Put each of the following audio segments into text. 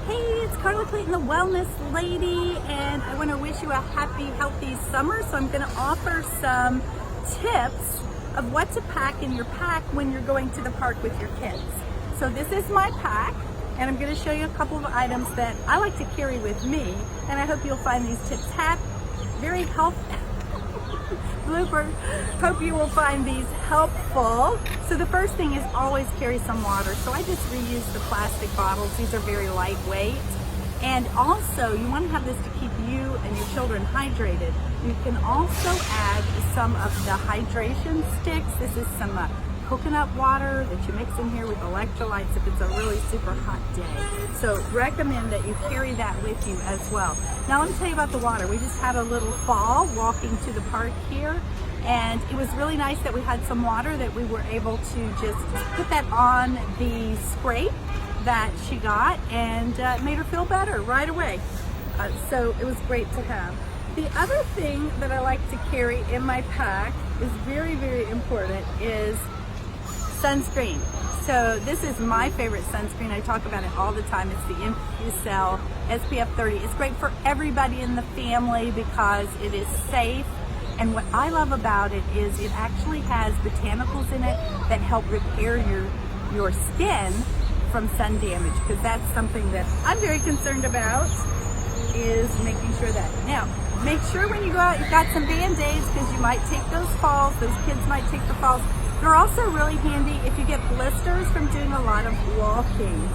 Hey, it's Carla Clayton, the Wellness Lady, and I want to wish you a happy, healthy summer. So I'm going to offer some tips of what to pack in your pack when you're going to the park with your kids. So this is my pack, and I'm going to show you a couple of items that I like to carry with me, and I hope you'll find these tips very helpful. Blooper. Hope you will find these helpful. So the first thing is always carry some water. So I just reuse the plastic bottles. These are very lightweight. And also you want to have this to keep you and your children hydrated. You can also add some of the hydration sticks. This is some coconut water that you mix in here with electrolytes if it's a really super hot day. So recommend that you carry that with you as well. Now let me tell you about the water. We just had a little fall walking to the park here, and it was really nice that we had some water that we were able to just put that on the scrape that she got, and it made her feel better right away. So it was great to have. The other thing that I like to carry in my pack is very, very important is sunscreen. So this is my favorite sunscreen. I talk about it all the time. It's the InfuCell SPF 30. It's great for everybody in the family because it is safe. And what I love about it is it actually has botanicals in it that help repair your skin from sun damage, because that's something that I'm very concerned about, is making sure that. Now, make sure when you go out you've got some Band-Aids, because you might take those falls. Those kids might take the falls. They're also really handy if you get blisters from doing a lot of walking.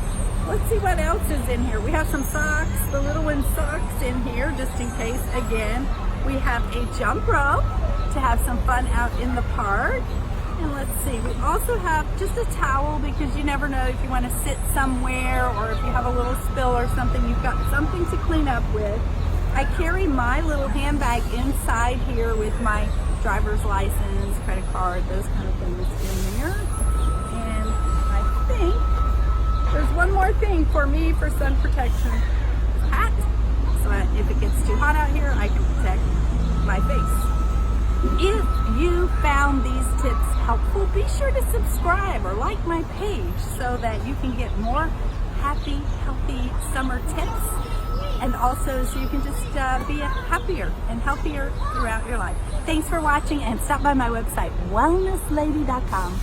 Let's see what else is in here. We have some socks, the little one socks in here, just in case. Again, we have a jump rope to have some fun out in the park. And let's see, we also have just a towel, because you never know if you want to sit somewhere or if you have a little spill or something, you've got something to clean up with. I carry my little handbag inside here with my driver's license, credit card, those kind of things in there. And I think there's one more thing for me for sun protection. Hat. So if it gets too hot out here, I can protect my face. If you found these tips helpful, be sure to subscribe or like my page so that you can get more happy, healthy summer tips. And also so you can just be happier and healthier throughout your life. Thanks for watching, and stop by my website, wellnesslady.com.